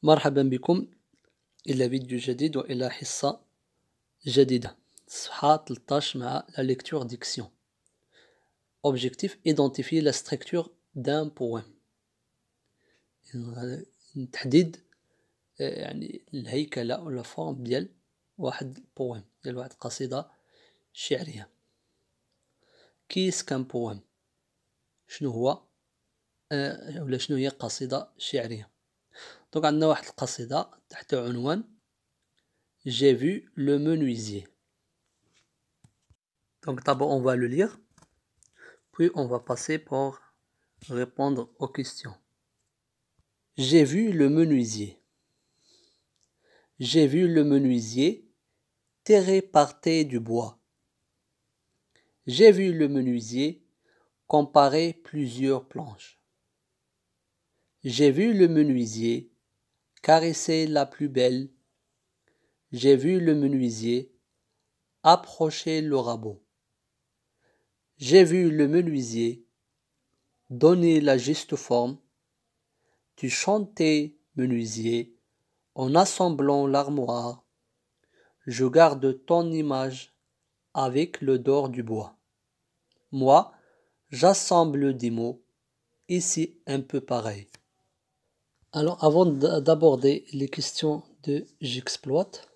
مرحبا بكم إلى فيديو جديد وإلى حصة جديدة. صفحة 13 مع la lecture diction. Objectif: identifier la structure d'un poème. تحديد يعني الهيكلة أو la forme ديال واحد poème، ديال واحد قصيدة شعرية. كيس كان poème؟ شنو هو ولا شنو هي قصيدة شعرية؟ دونك عندنا واحد القصيدة تحت عنوان J'ai vu le menuisier. Donc d'abord on va le lire, puis on va passer pour répondre aux questions. J'ai vu le menuisier. J'ai vu le menuisier terrer par terre du bois. J'ai vu le menuisier comparer plusieurs planches. J'ai vu le menuisier caresser la plus belle. J'ai vu le menuisier approcher le rabot. J'ai vu le menuisier donner la juste forme. Tu chantais, menuisier, en assemblant l'armoire. Je garde ton image avec l'odeur du bois. Moi, j'assemble des mots, ici un peu pareil. Alors, avant d'aborder les questions de j'exploite,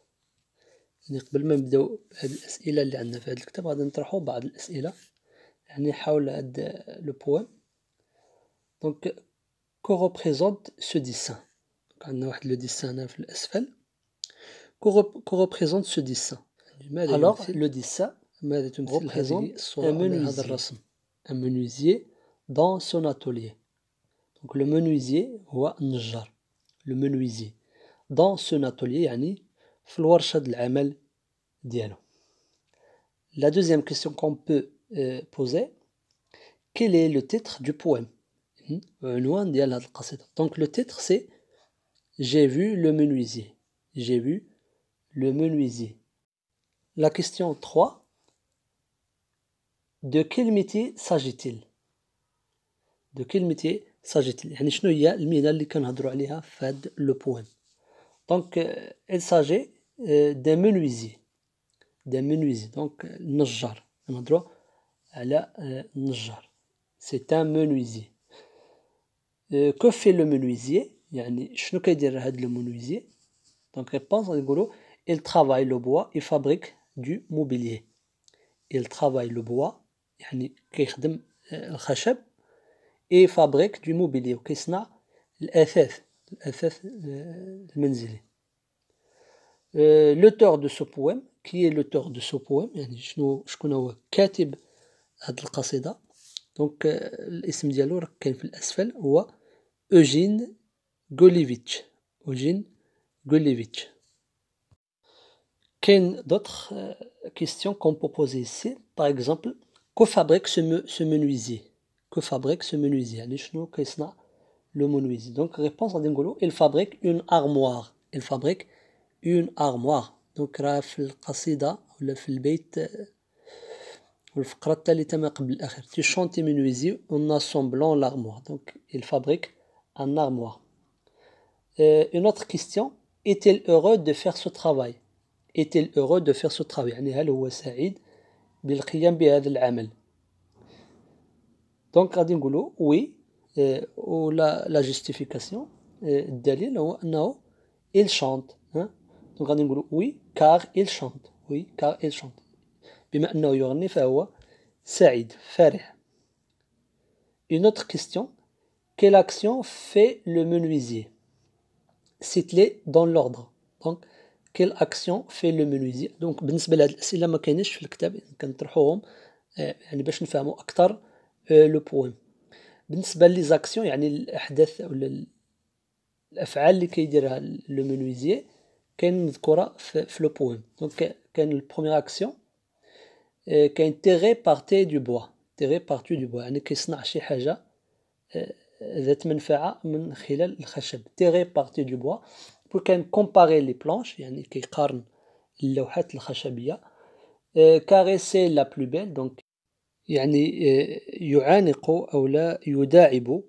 قبل ما نبداو بهاد الأسئلة اللي عندنا في هاد الكتاب غادي نطرحو بعض الأسئلة يعني حول هاد لو بويم. دونك que représente ce dessin؟ عندنا واحد لو ديسان هنا في الأسفل. que représente ce dessin؟ Alors le dessin représente un menuisier. Un menuisier dans son atelier. Donc le menuisier هو النجار. Le menuisier dans son atelier يعني في الورشة د العمل ديالو. La deuxième question qu'on peut poser: quel est le titre du poème؟ عنوان ديال هاد القصيدة. Donc le titre c'est J'ai vu le menuisier. J'ai vu le menuisier. La question 3: de quel métier s'agit-il؟ De quel métier s'agit-il؟ يعني شنو هي المهنة اللي كنهضروا عليها في هاد لو بويم؟ Donc il s'agit d'un menuisier. D'un menuisier. Donc النجار. كنهضروا على النجار. C'est un menuisier. Que fait le menuisier؟ يعني شنو كيدير هاد le menuisier؟ Donc réponse غادي نقولوا il travaille le bois, il fabrique du mobilier. Il travaille le bois يعني كيخدم الخشب et fabrique du mobilier وكيصنع الأثاث المنزلي. L'auteur de ce poème, qui est l'auteur de ce poème؟ يعني شكون هو كاتب هاد القصيدة؟ دونك الاسم ديالو راه كاين في الأسفل هو Eugène Goluevitch. Eugène Goluevitch. Quelle d'autres questions qu'on peut poser ici? Par exemple, que fabrique ce menuisier? Que fabrique ce menuisier? يعني شنو كيصنع le menuisier? Donc réponse غادي نقولوا il fabrique une armoire. Il fabrique une armoire. Donc راه في القصيدة ولا في البيت والفقرة الثالثة ما قبل الأخير. Tu chantes menuisier en assemblant l'armoire. Donc il fabrique un armoire. Une autre question: est-il heureux de faire ce travail؟ Est-il heureux de faire ce travail؟ يعني هل هو سعيد بالقيام بهذا العمل؟ دونك غادي نقولوا oui ولا la justification الدليل هو أنه il chante. دونك غادي نقولوا oui car il chante. Oui car il chante. بما أنه يغني فهو سعيد فرح. Une autre question: quelle action fait le menuisier؟ cite-les dans l'ordre. Donc quelle action fait le menuisier؟ دونك بالنسبة لهاد الأسئلة ما كاينش في الكتاب كنطرحوهم يعني باش نفهموا أكثر لو بويم. بالنسبة لي زاكسيون يعني الأحداث ولا الأفعال اللي كيديرها لو menuisier كاين مذكورة في لو بويم. دونك كاين البروميير أكسيون كاين تيغي بارتي دو بوا. تيغي بارتي دو بوا يعني كيصنع شي حاجة ذات منفعة من خلال الخشب. تيغي بارتي دو بوا. كاين كومباري لي بلانش يعني كيقارن اللوحات الخشبية. كاريسي لا بلو بيل دونك يعني يعانق أو لا يداعب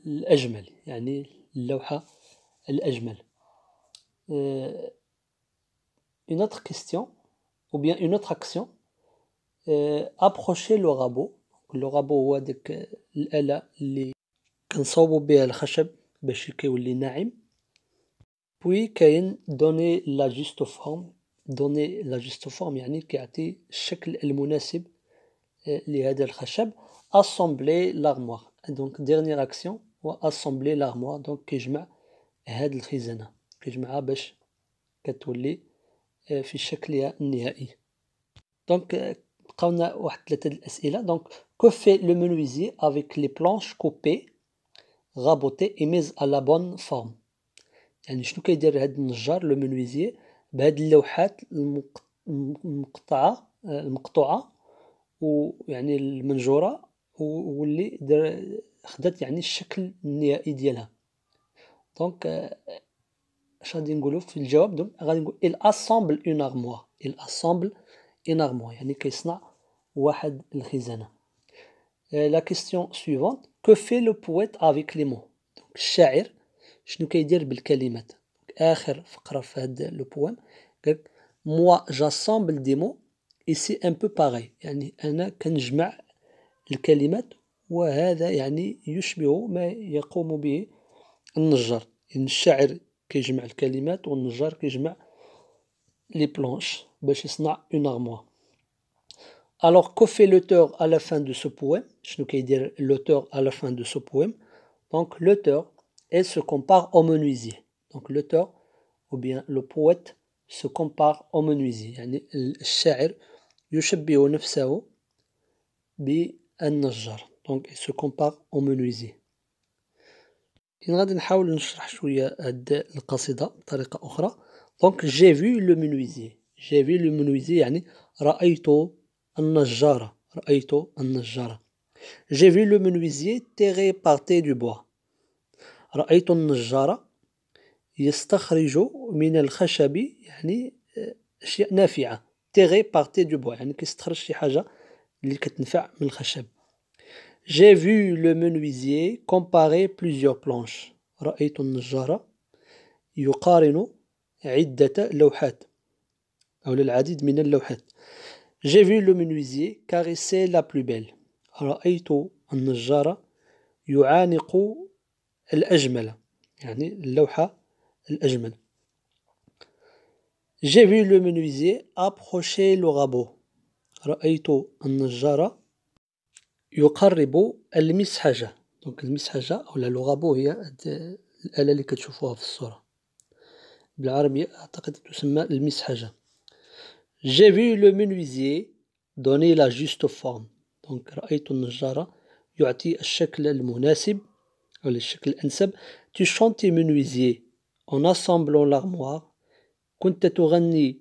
الأجمل يعني اللوحة الأجمل. Une autre question ou bien une autre action, approcher le rabot. Le rabot هو ديك الآلة اللي كنصاوبو بها الخشب باش كيولي ناعم. Puis كاين donner la juste forme. Donner la juste forme يعني كيعطي الشكل المناسب لهذا الخشب. Assembler l'armoire. Donc dernière action هو assembler l'armoire. Donc كيجمع هاد الخزانة كيجمعها باش كتولي في شكلها النهائي. دونك بقاونا واحد 3 الأسئلة. دونك que fait le menuisier avec les planches coupées, rabotées et mises à la bonne forme. يعني شنو كيدير هاد النجار لو منويزيي بهاد اللوحات المقطوعة ويعني المنجورة واللي خدات يعني الشكل النهائي ديالها. دونك اش غادي نقولو في الجواب؟ دونك غادي نقول il assemble une armoire. il assemble une armoire يعني كيصنع واحد الخزانة. La question suivante, que fait le poète avec les mots. donc الشاعر شنو كيدير بالكلمات. آخر فقرة في هاد لو بوام قالك moi j'assemble des mots et c'est un peu pareil. يعني أنا كنجمع الكلمات وهذا يعني يشبه ما يقوم به النجار. يعني الشاعر كيجمع الكلمات والنجار كيجمع لي بلانش باش يصنع اون armoire. Alors que fait l'auteur à la fin de ce poème. شنو كيدير l'auteur à la fin de ce poème. Donc l'auteur elle se compare au menuisier. Donc l'auteur ou bien le poète se compare au menuisier. يعني الشاعر يشبه نفسه بالنجار. Donc il se compare au menuisier. غادي نحاول نشرح شوية هاد القصيدة بطريقة أخرى. Donc j'ai vu le menuisier. j'ai vu le menuisier يعني رأيت النجارة. رأيت النجارة. j'ai vu le menuisier tirer partir du bois. رأيت النجارة يستخرج من الخشب يعني أشياء نافعة. tirer partir du bois يعني كيستخرج شي حاجة اللي كتنفع من الخشب. j'ai vu le menuisier comparer plusieurs planches. رأيت النجار يقارن عدة لوحات أو العديد من اللوحات. j'ai vu le menuisier caresser la plus belle. رأيت النجار يعانق الأجمل يعني اللوحة الأجمل. j'ai vu le menuisier approcher le rabot. رأيت النجار يقرب المسحجة. دونك المسحجة أو لو غابو هي الآلة اللي كتشوفوها في الصورة. بالعربية أعتقد تسمى المسحجة. j'ai vu le menuisier donner la juste forme. دونك رأيت النجار يعطي الشكل المناسب أو الشكل الأنسب. tu chantais menuisier en assemblant l'armoire. كنت تغني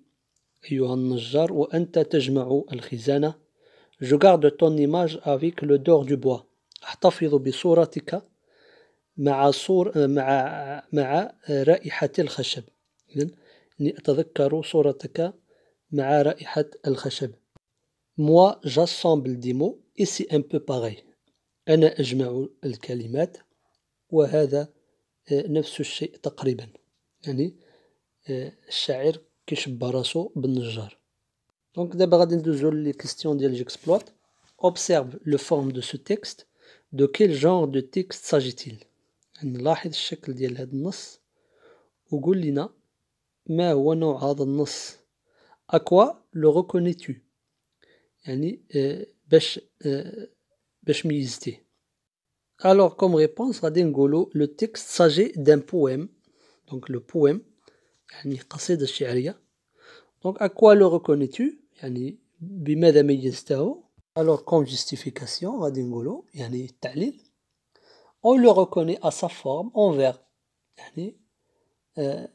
أيها النجار وأنت تجمع الخزانة. je garde ton image avec l'odeur du bois. أحتفظ بصورتك مع رائحة الخشب. إذن أتذكر صورتك مع رائحة الخشب. moi j'assemble des mots et c'est un peu pareil. أنا أجمع الكلمات وهذا نفس الشيء تقريبا. يعني الشاعر كيشبه راسو بالنجار. دونك دابا غادي ندوزو لي كيستيون ديال j'exploite. observe le forme de ce texte. de quel genre de texte s'agit-il. نلاحظ الشكل ديال هذا النص وقول لنا ما هو نوع هذا النص. à quoi le reconnais-tu. يعني باش ميزتيه. alors comme réponse غادي نقولو le texte s'agit d'un poème. donc le poème يعني قصيدة شعرية. donc à quoi le reconnais-tu يعني بماذا ميزته. alors comme justification غادي نقولو يعني التعليل on le reconnaît à sa forme en vers. يعني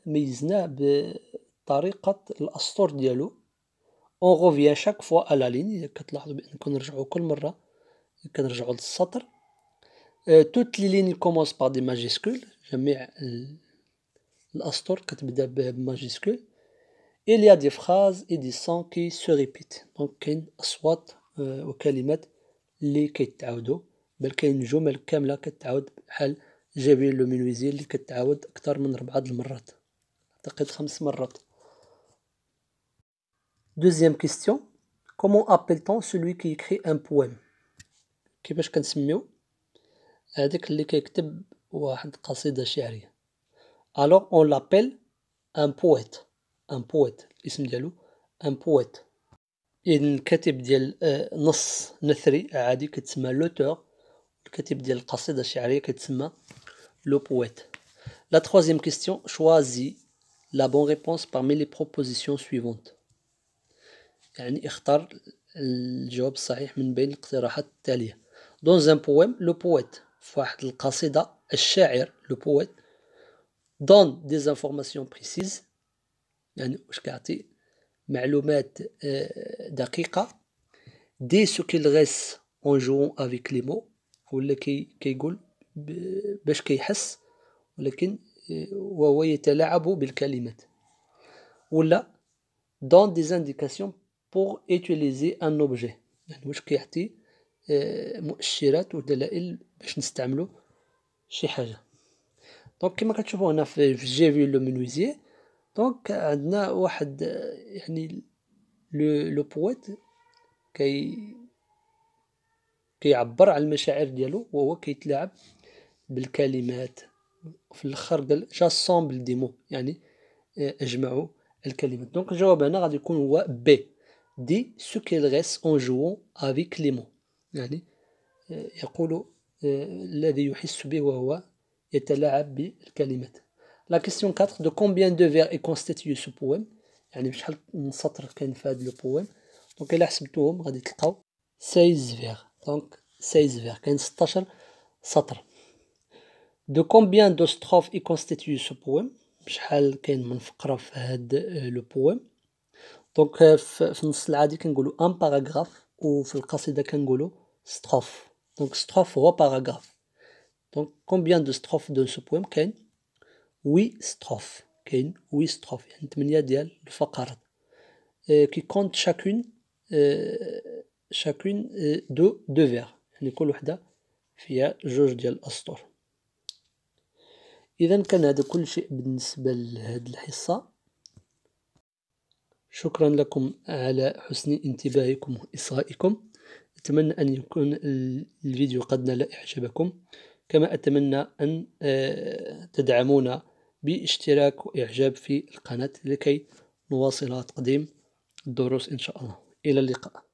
ميزناه بطريقة الأسطر ديالو. on revient chaque fois à la ligne. كتلاحظوا بأن كنرجعوا كل مرة كنرجعوا للسطر. toutes les lignes commencent par des majuscules. جميع الأسطر كتبدا بماجيسكول. il y a des phrases et des sons qui se répètent. donc كاين أصوات وكلمات اللي كيتعاودوا بل كاين جمل كاملة كتعاود بحال جي في لو منويزي اللي كتعاود أكثر من 4 المرات، أعتقد 5 مرات. Deuxième question. Comment appelle-t-on celui qui écrit un poème? كيفاش كنسميو هذاك اللي كيكتب واحد قصيدة شعرية؟ Alors on l'appelle un poète. Un poète الاسم ديالو un poète. إذن الكاتب ديال نص نثري عادي كتسمى l'auteur. الكاتب ديال القصيدة الشعرية كتسمى le poète. La troisième question. Choisis la bonne réponse parmi les propositions suivantes. يعني اختار الجواب الصحيح من بين الاقتراحات التالية. Dans un poème, le poète في واحد القصيدة الشاعر le poète donne des informations précises يعني واش كيعطي معلومات دقيقة. Dit ce qu'il reste en jouant avec les mots ولا كيقول باش كيحس ولكن وهو يتلاعب بالكلمات. ولا donne des indications pour utiliser un objet يعني واش كيعطي مؤشرات ودلائل باش نستعملو شي حاجة. دونك كما كتشوفوا هنا في جي في لو منويزيي دونك عندنا واحد يعني لو بويت كيعبر على المشاعر ديالو وهو كيتلاعب بالكلمات. في الاخر قال جاسومبل دي مو يعني اجمعوا الكلمات. دونك الجواب هنا غادي يكون هو بي دي سو كيل ريس اون جوون افيك لي مو يعني يقول الذي يحس به وهو يتلاعب بالكلمات. لا كيسيون 4 دو كومبيان دو فير اي كونستيتيو سو بويم يعني بشحال من سطر كاين في هذا لو بويم. دونك الا حسبتوهم غادي تلقاو 16 فير. دونك 16 فير كاين 16 سطر. دو كومبيان دو ستروف اي كونستيتيو سو بويم بشحال كاين من فقرة في هذا لو بويم. دونك في النص العادي كنقولوا ان باراغراف وفي القصيدة كنقولوا ستروف. دونك ستروف هو باراغراف. دونك كومبيان دو ستروف دو سو بويم كاين 8 ستروف. كاين 8 ستروف يعني 8 ديال الفقرات كي كونت شاكون دو فير يعني كل وحدة فيها جوج ديال الأسطر. إذا كان هذا كل شيء بالنسبة لهذه الحصة. شكرا لكم على حسن انتباهكم وإصغائكم. أتمنى أن يكون الفيديو قد نال إعجابكم كما أتمنى أن تدعمونا باشتراك وإعجاب في القناة لكي نواصل تقديم الدروس إن شاء الله. إلى اللقاء.